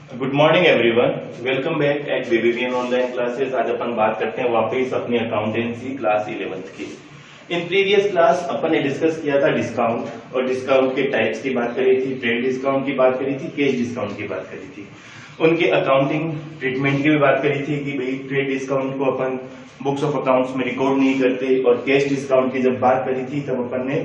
Good morning everyone, welcome back at BBBN online classes. आज अपन बात करते हैं वापस अपनी अकाउंटेंसी क्लास 11th की। इन प्रीवियस क्लास अपन ने डिस्कस किया था डिस्काउंट और डिस्काउंट के टाइप्स की बात करी थी, ट्रेड डिस्काउंट की बात करी थी, कैश डिस्काउंट की बात करी थी, उनके अकाउंटिंग ट्रीटमेंट की भी बात करी थी कि भाई ट्रेड डिस्काउंट को अपन बुक्स ऑफ अकाउंट्स में रिकॉर्ड नहीं करते, और कैश डिस्काउंट की जब बात करी थी तब अपन ने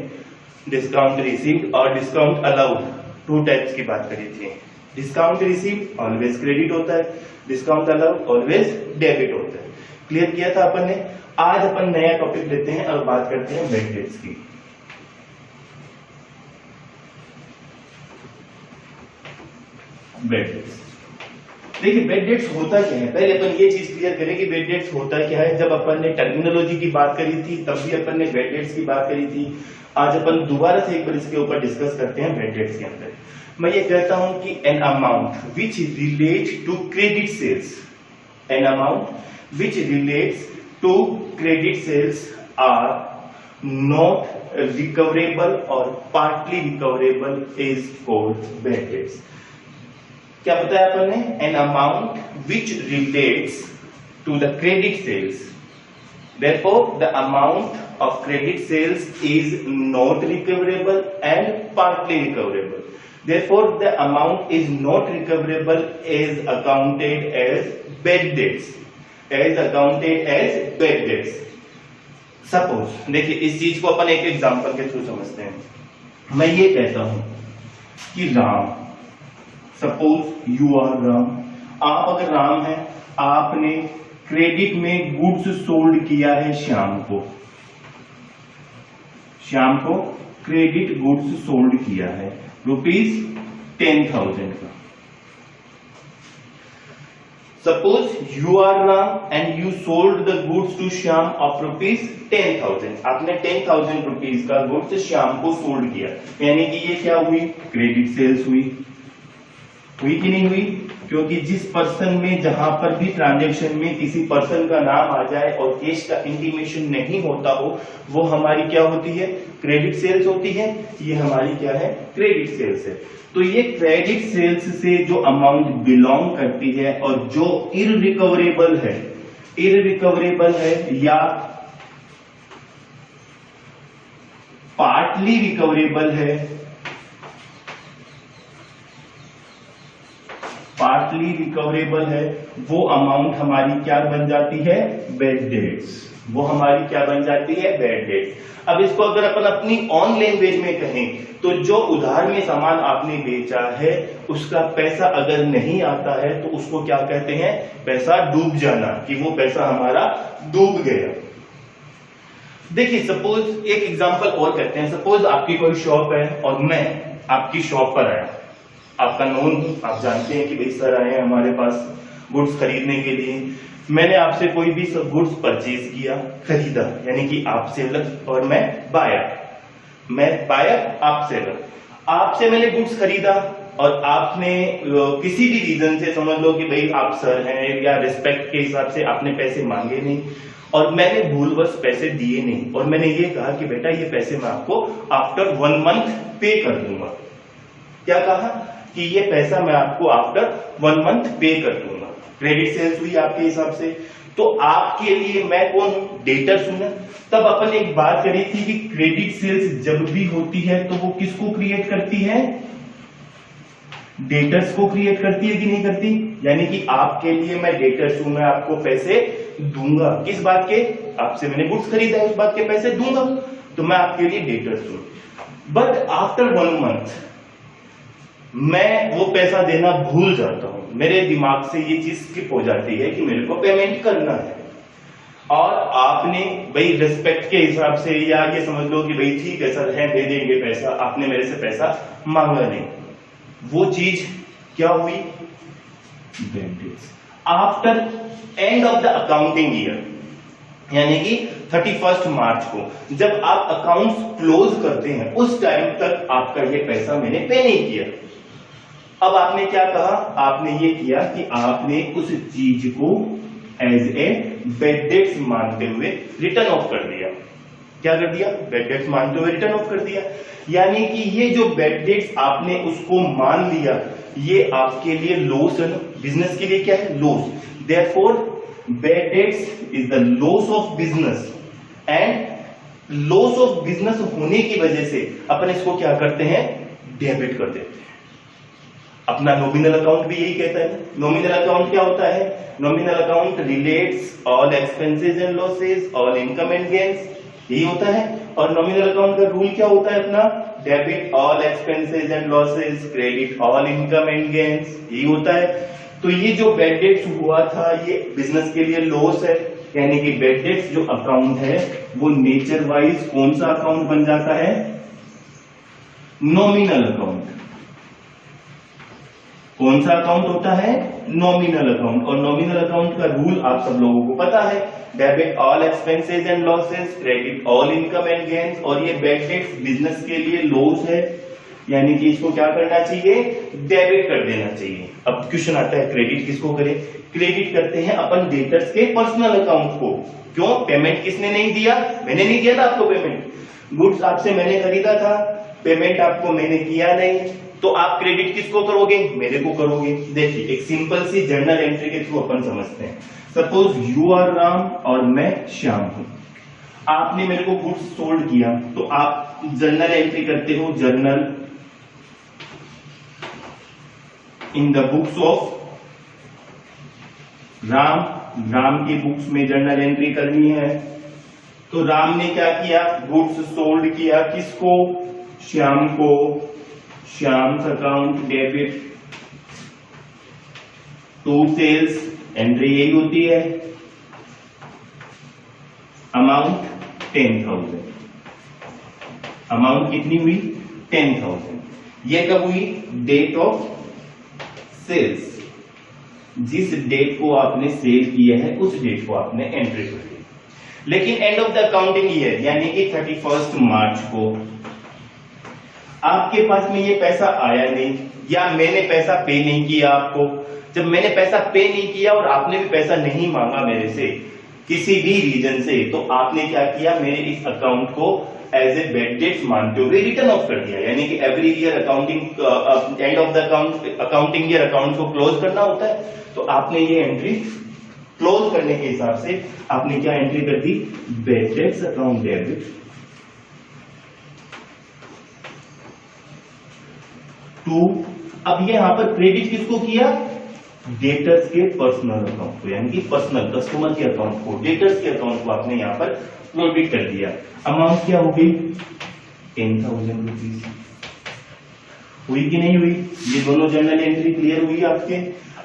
डिस्काउंट रिसीव्ड और डिस्काउंट अलाउड टू टाइप्स की बात करी थी। डिस्काउंट रिसीव्ड ऑलवेज क्रेडिट होता है, डिस्काउंट अलाउड ऑलवेज डेबिट होता है। क्लियर किया था अपन ने। आज अपन नया टॉपिक लेते हैं और बात करते हैं बैड डेट्स की। बैड डेट्स, देखिए बैड डेट्स होता क्या है, पहले अपन ये चीज क्लियर करें कि बैड डेट्स होता क्या है। जब अपन ने टर्मिनोलॉजी की बात करी थी तब भी अपन ने बैड डेट्स की बात करी थी। आज अपन दोबारा से एक बार इसके ऊपर डिस्कस करते हैं। बैड डेट्स के अंदर मैं ये कहता हूं कि an amount which relate to credit sales, an amount which relates to credit sales are not recoverable और partly recoverable is called bad debts. क्या बताया अपन ने? An amount which relates to the credit sales, therefore the amount of credit sales is not recoverable and partly recoverable. Therefore the amount is not recoverable is accounted as bad debts, as accounted as bad debts. Suppose देखिए इस चीज को अपन एक example के through समझते हैं। मैं ये कहता हूं कि Ram, suppose you are Ram, आप अगर राम हैं, आपने क्रेडिट में गुड्स सोल्ड किया है श्याम को, श्याम को क्रेडिट गुड्स सोल्ड किया है ₹10,000 का। Suppose you are Ram and you sold the goods to Shyam of ₹10,000। आपने 10,000 रुपीज का गुड्स श्याम को सोल्ड किया, यानी कि ये क्या हुई? क्रेडिट सेल्स हुई कि नहीं हुई? क्योंकि जिस पर्सन में जहां पर भी ट्रांजैक्शन में किसी पर्सन का नाम आ जाए और कैश का इंटीमेशन नहीं होता हो, वो हमारी क्या होती है? क्रेडिट सेल्स होती है। ये हमारी क्या है? क्रेडिट सेल्स है। तो ये क्रेडिट सेल्स से जो अमाउंट बिलोंग करती है और जो इररिकवरेबल है या पार्टली रिकवरेबल है, पार्टली रिकवरेबल है, वो अमाउंट हमारी क्या बन जाती है? Bad dates. वो हमारी क्या बन जाती है? Bad dates. अब इसको अगर अपन अपनी ऑन लैंग्वेज में कहें तो जो उधार में सामान आपने बेचा है उसका पैसा अगर नहीं आता है तो उसको क्या कहते हैं? पैसा डूब जाना, कि वो पैसा हमारा डूब गया। देखिए सपोज एक एग्जांपल और करते हैं। सपोज आपकी कोई शॉप है और मैं आपकी शॉप पर आया, आपका नोन, आप जानते हैं कि भाई सर आए हैं हमारे पास गुड्स खरीदने के लिए। मैंने आपसे कोई भी सब गुड्स परचेज किया, खरीदा, यानी कि आप सेलर और मैं बायर, आप सेलर। आपसे मैंने गुड्स खरीदा और आपने किसी भी रीजन से, समझ लो कि भाई आप सर हैं या रिस्पेक्ट के हिसाब से आपने पैसे मांगे नहीं और मैंने भूलवश पैसे दिए नहीं, और मैंने ये कहा कि बेटा ये पैसे मैं आपको आफ्टर 1 मंथ पे कर दूंगा। क्या कहा? कि ये पैसा मैं आपको आफ्टर 1 मंथ पे कर दूंगा। क्रेडिट सेल्स हुई आपके हिसाब से। तो आपके लिए मैं कौन हूं? डेटर्स हूं ना। तब अपन एक बात करी थी कि क्रेडिट सेल्स जब भी होती है तो वो किसको क्रिएट करती है? डेटर्स को क्रिएट करती है कि नहीं करती? यानी कि आपके लिए मैं डेटर्स हूं, मैं आपको पैसे दूंगा। किस बात के? आपसे मैंने गुड्स खरीदा है, उस बात के पैसे दूंगा, तो मैं आपके लिए डेटर्स हूं। बट आफ्टर 1 मंथ मैं वो पैसा देना भूल जाता हूं, मेरे दिमाग से ये चीज स्किप हो जाती है कि मेरे को पेमेंट करना है, और आपने भाई रिस्पेक्ट के हिसाब से या ये समझ लो कि भाई ठीक है सर है, दे देंगे पैसा, आपने मेरे से पैसा मांगा नहीं। वो चीज क्या हुई? After and of the accounting year, यानी कि 31 मार्च को जब आप अकाउंट्स क्लोज करते हैं उस टाइम तक आपका ये पैसा मैंने पे नहीं किया। अब आपने क्या कहा? आपने ये किया कि आपने उस चीज को एज ए बैड डेट्स मानते हुए रिटर्न ऑफ कर दिया। क्या कर दिया? बैड डेट्स मानते हुए रिटर्न ऑफ कर दिया। यानी कि ये जो बैड डेट्स आपने उसको मान लिया, ये आपके लिए लॉस है ना, बिजनेस के लिए क्या है, loss. Therefore bad debts is the loss of business, and loss of business होने की वजह से अपन इसको क्या करते हैं, डेबिट कर देते हैं। अपना नॉमिनल अकाउंट भी यही कहता है। नॉमिनल अकाउंट क्या होता है, nominal account relates all expenses and losses, all income and gains, यही होता है। और नॉमिनल अकाउंट का रूल क्या होता है अपना, debit all expenses and losses, credit all income and gains, यही होता है। तो ये जो बैड डेट्स हुआ था ये बिजनेस के लिए लॉस है, यानी कि बैड डेट्स जो अकाउंट है वो नेचर वाइज कौन सा अकाउंट बन जाता है, नॉमिनल अकाउंट। कौन सा अकाउंट होता है, नॉमिनल अकाउंट। और नॉमिनल अकाउंट का रूल आप सब लोगों को पता है, debit all expenses and losses, credit all income and gains. और ये बैड डेट्स बिजनेस के लिए लॉस है, यानी कि इसको क्या करना चाहिए, डेबिट कर देना चाहिए। अब क्वेश्चन आता है क्रेडिट किसको करें, क्रेडिट करते हैं अपन डेटर्स के पर्सनल अकाउंट को। क्यों, पेमेंट किसने नहीं दिया, मैंने नहीं दिया था आपको पेमेंट, गुड्स आपसे मैंने खरीदा था, पेमेंट आपको मैंने किया नहीं, तो आप क्रेडिट किसको करोगे, मेरे को करोगे। देखिए एक सिंपल सी जर्नल एंट्री के थ्रू अपन समझते हैं। सपोज यू आर राम और मैं श्याम हूं, आपने मेरे को गुड्स सोल्ड किया, तो आप जर्नल एंट्री करते हो, journal in the books of Ram, Ram की बुक्स में जर्नल एंट्री करनी है। तो राम ने क्या किया, गुड्स सोल्ड किया, किसको, श्याम को, Shyam's account debit to sales, entry यही होती है, अमाउंट 10,000, अमाउंट कितनी हुई 10,000। ये कब हुई, डेट ऑफ सेल्स, जिस डेट को आपने सेल किया है उस डेट को आपने एंट्री कर दी। लेकिन end of the accounting year यानी कि 31 मार्च को आपके पास में ये पैसा आया नहीं, या मैंने पैसा पे नहीं किया आपको। जब मैंने पैसा पे नहीं किया और आपने भी पैसा नहीं मांगा मेरे से किसी भी रीजन से, तो आपने क्या किया, मेरे इस अकाउंट को एज ए बैड डेट्स मानते हुए रिटर्न ऑफ कर दिया। यानी कि every year accounting and of the accounting year account को क्लोज करना होता है, तो आपने ये एंट्री क्लोज करने के हिसाब से आपने क्या एंट्री कर दी, bad debts account debit to. अब ये यहां पर क्रेडिट किसको किया, डेटर्स के पर्सनल अकाउंट को, यानी कि पर्सनल कस्टमर के अकाउंट को, डेटर्स के अकाउंट को आपने यहां पर क्रेडिट कर दिया। अमाउंट क्या हो गई, 10,000 रुपीज। हुई कि नहीं हुई, ये दोनों जर्नल एंट्री क्लियर हुई आपके।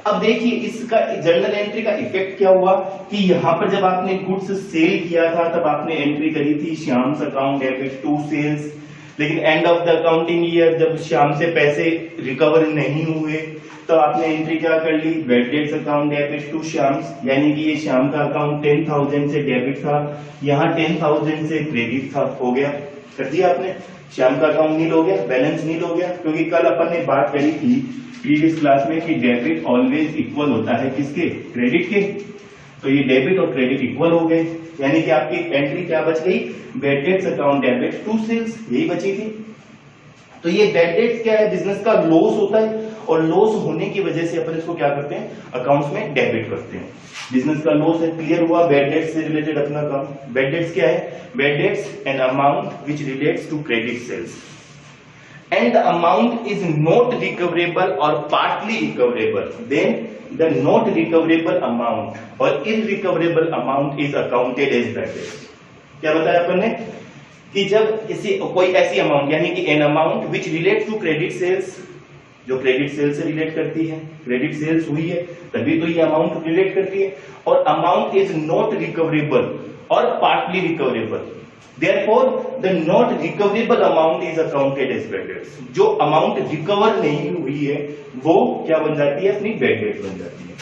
अब देखिए इसका जर्नल एंट्री का इफेक्ट क्या हुआ कि यहां पर जब आपने गुड्स सेल किया था तब आपने एंट्री करी थी Shyam's account debit to sales, लेकिन end of the accounting year जब श्याम से पैसे रिकवर नहीं हुए तो आपने एंट्री क्या कर ली, bad debts account debit to Shyam's, यानी कि ये श्याम का अकाउंट 10,000 से डेबिट था, यहाँ 10,000 से क्रेडिट था, हो गया, कर दिया आपने। श्याम का अकाउंट नील हो गया, बैलेंस नील हो गया, क्योंकि कल अपन ने बात करी थी प्रीवियस क्लास में कि डेबिट ऑलवेज इक्वल होता है किसके, क्रेडिट के। तो ये डेबिट और क्रेडिट इक्वल हो गए, यानी कि आपकी एंट्री क्या बच गई, bad debts account debit to sales, यही बची थी। तो ये बैड डेट्स क्या है, बिजनेस का लॉस होता है, और लॉस होने की वजह से अपन इसको क्या करते हैं, अकाउंट्स में डेबिट करते हैं। बिजनेस का लॉस है, क्लियर हुआ, बैड डेट्स से रिलेटेड अपना काम। बैड डेट्स क्या है, bad debts an amount which relates to credit sales and the amount is not recoverable or partly recoverable, then the not recoverable amount or irrecoverable amount is accounted as bad debts। क्या बताया अपन ने कि जब किसी कोई ऐसी amount यानी कि an amount which relate to credit sales, जो क्रेडिट सेल्स से रिलेट करती है, क्रेडिट सेल्स हुई है तभी तो ये अमाउंट रिलेट करती है, और अमाउंट इज नॉट रिकवरेबल और partly recoverable, Therefore, the not recoverable amount is accounted as bad debts। जो अमाउंट रिकवर नहीं हुई है वो क्या बन जाती है, अपनी बैड डेट बन जाती है।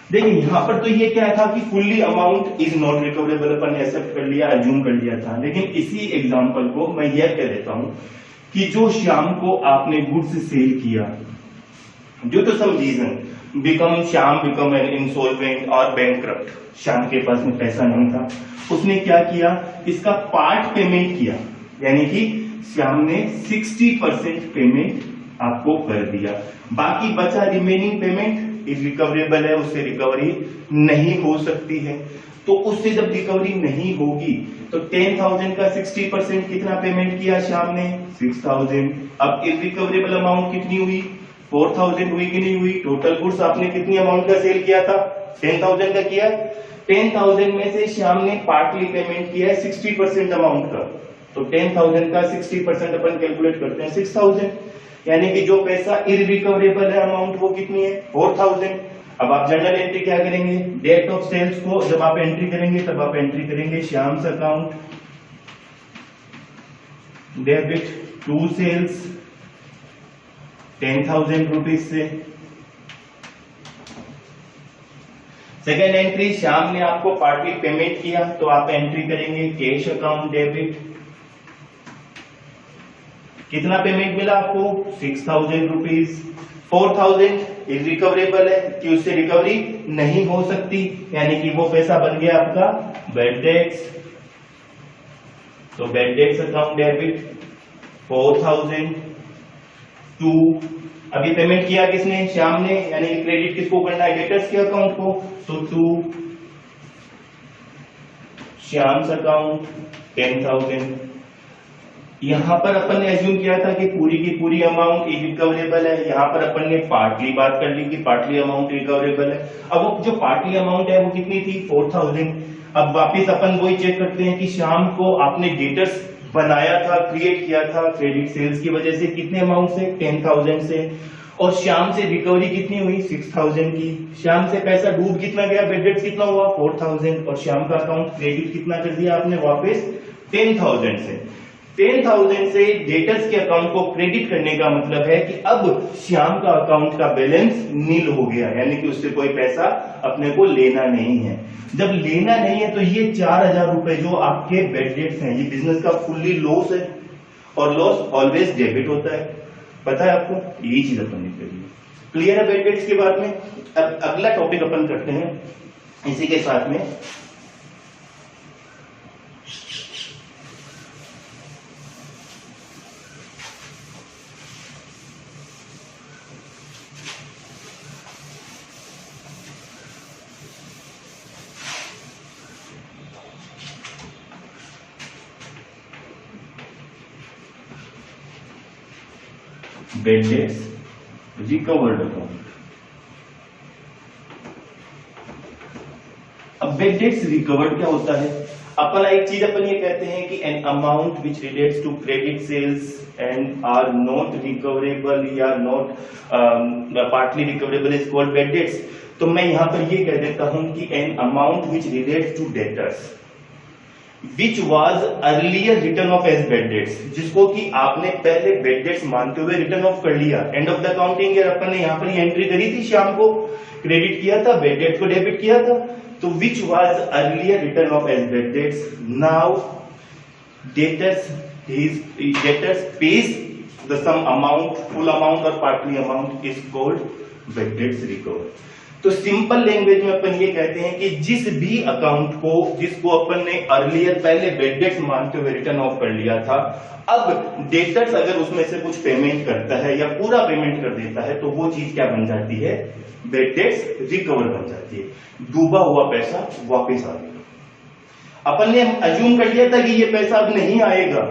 देखिए यहाँ पर तो ये क्या था कि fully amount is not recoverable अपन ने एक्सेप्ट कर लिया, अज्यूम कर लिया था, लेकिन इसी एग्जांपल को मैं यह कह देता हूं कि जो श्याम को आपने गुड्स सेल किया, due to some reason Shyam become an insolvent और बैंकक्रप्ट, श्याम के पास में पैसा नहीं था, उसने क्या किया, इसका पार्ट पेमेंट किया, यानी कि श्याम ने 60% पेमेंट आपको कर दिया। बाकी बचा रिमेनिंग पेमेंट इरिकवरेबल है, उससे रिकवरी नहीं हो सकती है। तो उससे जब रिकवरी नहीं होगी तो 10,000 का 60% कितना पेमेंट किया श्याम ने? 6,000। अब इरिकवरेबल अमाउंट कितनी हुई? 4,000 हुई कि नहीं हुई? टोटल गुड्स आपने कितनी अमाउंट का सेल किया था? 10,000 का किया। 10,000 में से श्याम ने पार्टली पेमेंट किया है 60% अमाउंट का। तो 10,000 का 60% अपन कैलकुलेट करते हैं 6,000, यानी कि जो पैसा इरिकवरेबल है अमाउंट वो कितनी है? 4,000। अब आप जनरल एंट्री क्या करेंगे? डेट ऑफ सेल्स को जब आप एंट्री करेंगे तब आप एंट्री करेंगे Shyam's account debit to sales 10,000 rupees से। सेकेंड एंट्री, श्याम ने आपको पार्टली पेमेंट किया तो आप एंट्री करेंगे कैश अकाउंट डेबिट। कितना पेमेंट मिला आपको? 6,000 रुपीज। 4,000 इरिकवरेबल है कि उससे रिकवरी नहीं हो सकती, यानी कि वो पैसा बन गया आपका बैड डेट्स। तो bad debts account debit 4,000 to, अभी पेमेंट किया किसने? श्याम ने, यानी कि क्रेडिट किसको करना है? डेटर्स के अकाउंट को। तो टू श्याम्स अकाउंट 10,000। यहां पर अपन ने एज्यूम किया था कि पूरी की पूरी अमाउंट इरिकवरेबल है, यहां पर अपन ने पार्टली बात कर ली कि पार्टली अमाउंट रिकवरेबल है। अब वो जो पार्टली अमाउंट है वो कितनी थी? 4,000। अब वापिस अपन वही चेक करते हैं कि शाम को आपने डेटर्स बनाया था, क्रिएट किया था क्रेडिट सेल्स की वजह से, कितने अमाउंट से? 10,000 से। और शाम से रिकवरी कितनी हुई? 6,000 की। शाम से पैसा डूब कितना गया? बैड डेट्स कितना हुआ? 4,000। और शाम का अकाउंट क्रेडिट कितना कर दिया आपने वापस? 10,000 से। 10,000 से डेटर्स के अकाउंट को क्रेडिट करने का मतलब है कि अब श्याम का अकाउंट का बैलेंस नील हो गया, यानी कि उससे कोई पैसा अपने को लेना नहीं है। जब लेना नहीं है तो ये 4,000 रुपए जो आपके बैड डेट्स हैं, ये बिजनेस का फुल्ली लॉस है, और लॉस ऑलवेज डेबिट होता है। पता है आपको? यही चीज अपन ने करी। क्लियर है बैड डेट्स के बारे में? अब अगला टॉपिक अपन करते हैं इसी के साथ में। Bad debts recovered account. अब बैड डेट्स रिकवर्ड क्या होता है? अपन एक चीज अपन ये कहते हैं कि an amount which relates to credit sales and are not recoverable या not partly recoverable is called bad debts. तो मैं यहां पर ये कह देता हूं कि an amount which relates to debtors which was earlier written of as bad debts, जिसको कि आपने पहले बैड डेट्स मानते हुए रिटर्न ऑफ कर लिया। End of the accounting year अपन ने यहाँ पर एंट्री करी थी, शाम को क्रेडिट किया था, बैड डेट्स को डेबिट किया था। तो which was earlier written of as bad debts, now debtors pays the some amount, full amount और partly amount is called bad debts recover. तो सिंपल लैंग्वेज में अपन ये कहते हैं कि जिस भी अकाउंट को, जिसको अपन ने अर्लियर पहले बैड डेट्स मानते हुए रिटर्न ऑफ कर लिया था, अब डेटर्स अगर उसमें से कुछ पेमेंट करता है या पूरा पेमेंट कर देता है तो वो चीज क्या बन जाती है? बैड डेट्स रिकवर बन जाती है। डूबा हुआ पैसा वापस आ गया। अपन ने अज्यूम कर लिया था कि ये पैसा अब नहीं आएगा,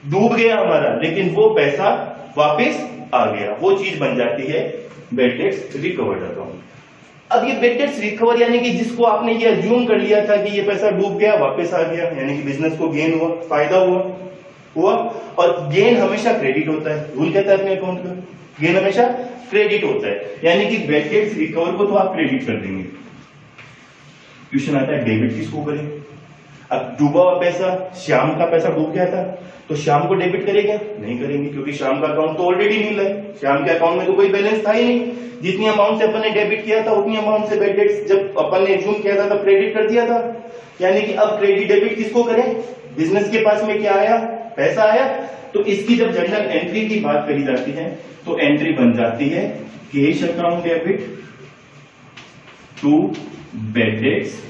डूब गया हमारा, लेकिन वो पैसा वापस आ गया, वो चीज बन जाती है बैड डेट्स रिकवर्ड अकाउंट। अब ये बैड डेट्स रिकवर यानी कि जिसको आपने ये अज्यूम कर लिया था कि ये पैसा डूब गया वापस आ गया, यानी कि बिजनेस को गेन हुआ, फायदा हुआ। और गेन हमेशा क्रेडिट होता है, रूल कहता है अपने अकाउंट का, गेन हमेशा क्रेडिट होता है, यानी कि बैड डेट्स रिकवर को तो आप क्रेडिट कर देंगे। क्वेश्चन आता है डेबिट किसको करें? अब डूबा हुआ पैसा, श्याम का पैसा डूब गया था, तो श्याम को डेबिट करेगा? नहीं करेंगे, क्योंकि श्याम का अकाउंट तो ऑलरेडी नील है, श्याम के अकाउंट में तो कोई बैलेंस था ही नहीं। जितनी अमाउंट से अपन ने डेबिट किया था उतनी अमाउंट से बैड डेट्स जब अपन ने एज्यूम किया था तब क्रेडिट कर दिया था, यानी कि अब क्रेडिट डेबिट किसको करें? बिजनेस के पास में क्या आया? पैसा आया। तो इसकी जब जनरल एंट्री की बात करी जाती है तो एंट्री बन जाती है cash account debit to bad debts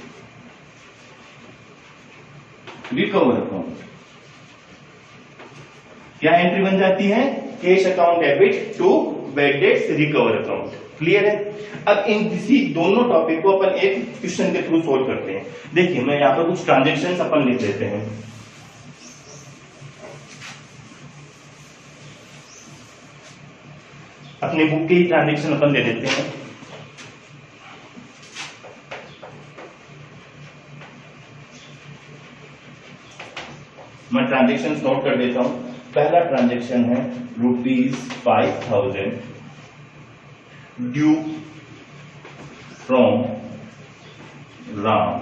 recover account. क्या एंट्री बन जाती है? Cash account debit to bad debts recover account. Clear है? अब इन इसी दोनों टॉपिक को अपन एक क्वेश्चन के थ्रू सोल्व करते हैं। देखिए मैं यहाँ पर कुछ ट्रांजेक्शन अपन लिख देते हैं। अपने बुक के ही ट्रांजेक्शन अपन ले लेते हैं। मैं ट्रांजेक्शन नोट कर देता हूं। पहला ट्रांजेक्शन है ₹5000 due from Ram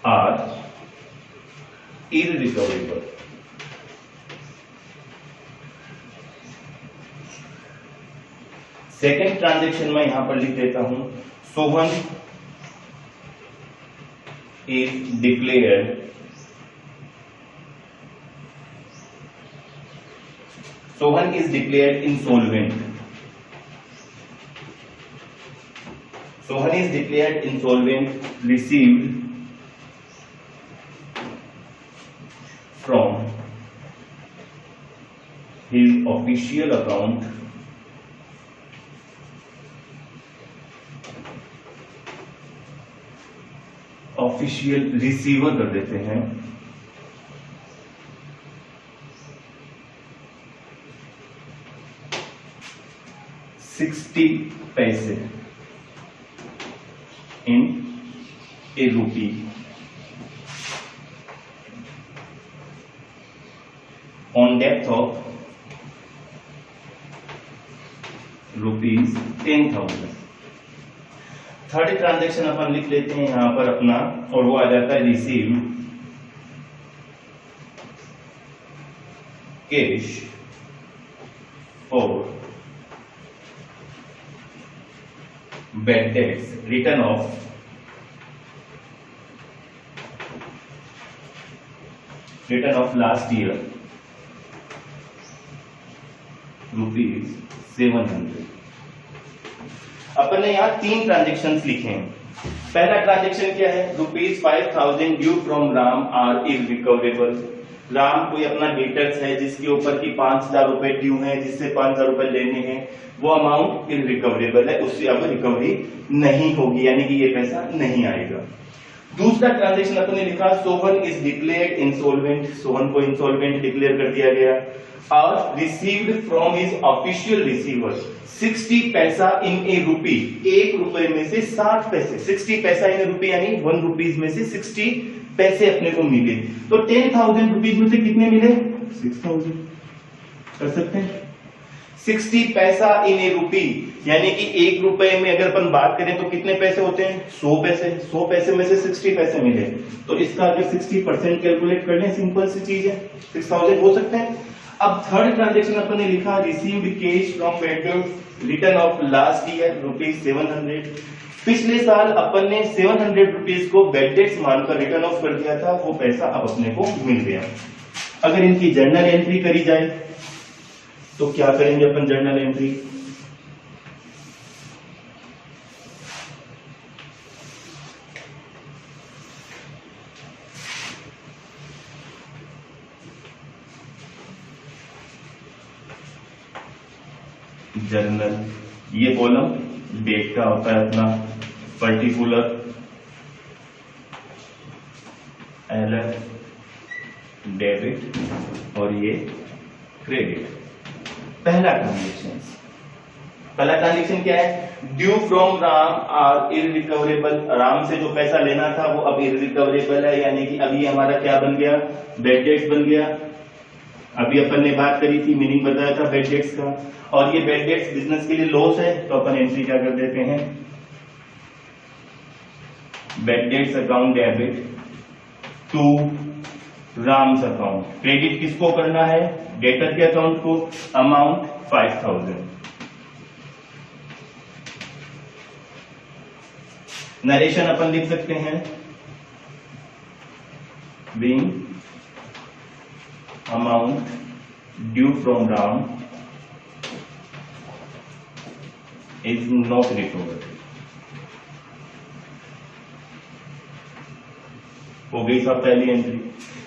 are irrecoverable. Second transaction मैं यहां पर लिख देता हूं, Sohan is declared insolvent. Sohan is declared insolvent, received from his official account official receiver कर देते हैं ₹60 इन ए रूपी ऑन डेप्थ ऑफ ₹10,000। थर्ड ट्रांजेक्शन अपन लिख लेते हैं यहां पर अपना, और वो आ जाता है receive cash for bad debts return of last year ₹700। अपन ने यहाँ 3 ट्रांजेक्शंस लिखे हैं। पहला ट्रांजेक्शन क्या है, ₹5000 due from Ram are irrecoverable. Ram कोई अपना डेटर्स है जिसके ऊपर की ₹5000 ड्यू है, जिससे ₹5000 लेने हैं, वो अमाउंट इररिकवरेबल है, उससे अब रिकवरी नहीं होगी, यानी कि ये पैसा नहीं आएगा। दूसरा ट्रांजेक्शन अपन ने लिखा, Sohan is declared insolvent. Sohan को इंसॉल्वेंट डिक्लेयर कर दिया गया और received from his official receiver ₹60 in a रूपी। ₹1 में से 60 पैसे, ₹60 इन रूपी यानी ₹1 में से 60 पैसे अपने को मिले। तो ₹10,000 में से कितने मिले? 6,000। कर सकते हैं? 60 इन ए रूपी यानी कि ₹1 में अगर अपन बात करें तो कितने पैसे होते हैं? 100 पैसे। 100 पैसे में से 60 पैसे मिले, तो इसका अगर 60% कैलकुलेट कर लें, सिंपल सी चीज है, 6,000 हो सकते हैं। अब थर्ड ट्रांजेक्शन अपन ने लिखा, received cash from vendor return of last year ₹700। पिछले साल अपन ने ₹700 को बैड डेट्स मानकर रिटर्न ऑफ कर दिया था, वो पैसा अब अपने को मिल गया। अगर इनकी जर्नल एंट्री करी जाए तो क्या करेंगे अपन जर्नल एंट्री? जर्नल, ये कॉलम डेट का होता है अपना, पर्टिकुलर एलएफ डेबिट और ये क्रेडिट। पहला ट्रांजेक्शन क्या है, due from Ram are irrecoverable. Ram से जो पैसा लेना था वो अब इररिकवरेबल है, यानी कि अभी हमारा क्या बन गया? बैड डेट्स बन गया। अभी अपन ने बात करी थी, मीनिंग बताया था बैड डेट्स का, और ये बैड डेट्स बिजनेस के लिए लॉस है, तो अपन एंट्री क्या कर देते हैं, bad debts account debit to Ram's account. Credit किसको करना है? डेटर के अकाउंट को, अमाउंट 5,000। नरेशन अपन लिख सकते हैं, being amount due from Ram is not recovered. हो गई सब पहली एंट्री।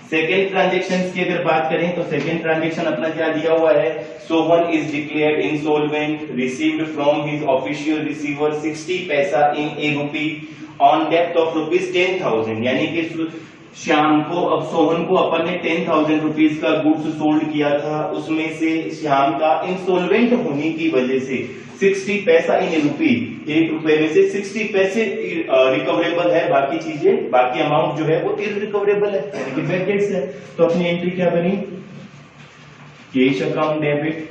सेकेंड ट्रांजेक्शन की अगर बात करें तो सेकेंड ट्रांजेक्शन अपना क्या दिया हुआ है, Sohan is declared insolvent, received from his official receiver 60 पैसा इन ए रुपी ऑन डेप्थ ऑफ ₹10,000, यानी कि श्याम को, अब सोहन को अपन ने 10,000 रुपीज का गुड्स सोल्ड किया था, उसमें से श्याम का इंसॉल्वेंट होने की वजह से 60 पैसा इन रुपी, 1 रुपए में से 60 पैसे रिकवरेबल है, बाकी चीजें, बाकी अमाउंट जो है वो इररिकवरेबल है, यानी कि बैड डेट्स है। तो अपनी एंट्री क्या बनी, कैश अकाउंट डेबिट।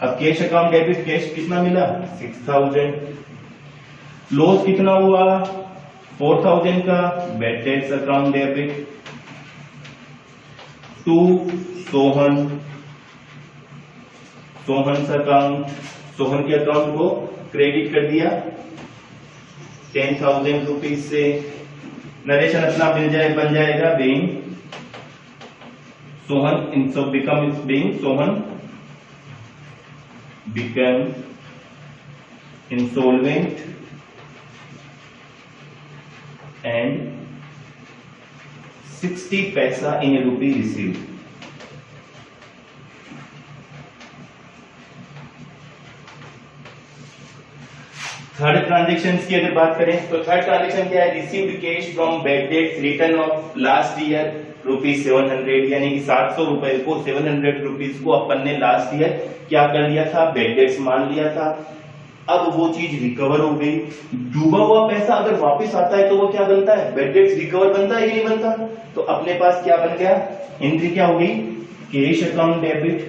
अब कैश अकाउंट डेबिट, कैश कितना मिला 6000, लॉस कितना हुआ 4000 का, bad debts account debit to Sohan, Sohan account, Sohan के अकाउंट को क्रेडिट कर दिया 10,000 रुपीज से। नरेशन अपना बन जाएगा बीइंग सोहन इन सब become being Sohan become insolvent and 60 पैसा इन रुपी रिसीव्ड। थर्ड ट्रांजेक्शन की अगर बात करें तो थर्ड ट्रांजेक्शन क्या है, received cash from bad debts return of last year ₹700, यानी कि 700 रुपए को 700 रुपीज को अपन ने लास्ट ईयर क्या कर लिया था, बैड डेट्स मान लिया था। अब वो चीज रिकवर हो गई, डूबा हुआ पैसा अगर वापस आता है तो वो क्या बनता है, बैड डेट्स रिकवर बनता है कि नहीं बनता। तो अपने पास क्या बन गया, एंट्री क्या होगी, cash account debit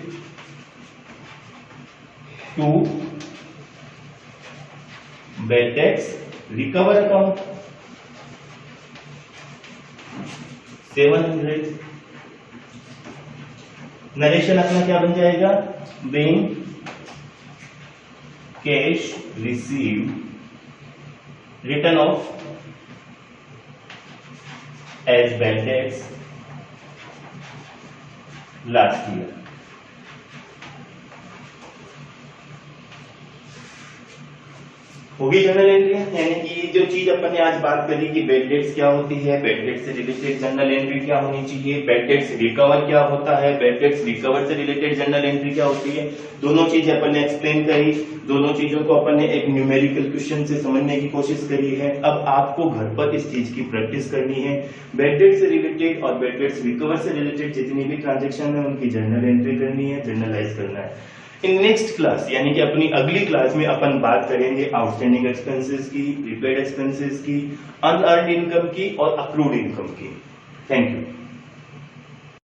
to bad debts recover account 700। Narration अपना क्या बन जाएगा, being cash received return of as bad debts last year. होगी जनरल एंट्री, यानी कि जो चीज अपन ने आज बात करी कि बैड डेट्स क्या होती है, बैड डेट से रिलेटेड जनरल एंट्री क्या होनी चाहिए, बैड डेट्स रिकवर क्या होता है, बैड डेट्स रिकवर से रिलेटेड जनरल एंट्री क्या होती है, दोनों चीजें अपन ने एक्सप्लेन करी। दोनों चीजों को अपन ने एक न्यूमेरिकल क्वेश्चन से समझने की कोशिश करी है। अब आपको घर पर इस चीज की प्रैक्टिस करनी है। बैड डेट से रिलेटेड और बैड डेट्स रिकवर से रिलेटेड जितनी भी ट्रांजेक्शन है उनकी जर्नल एंट्री करनी है, जर्नलाइज करना है। इन नेक्स्ट क्लास यानी कि अपनी अगली क्लास में अपन बात करेंगे आउटस्टैंडिंग एक्सपेंसेस की, प्रीपेड एक्सपेंसेस की, अनअर्न्ड इनकम की और अक्रूड इनकम की। Thank you.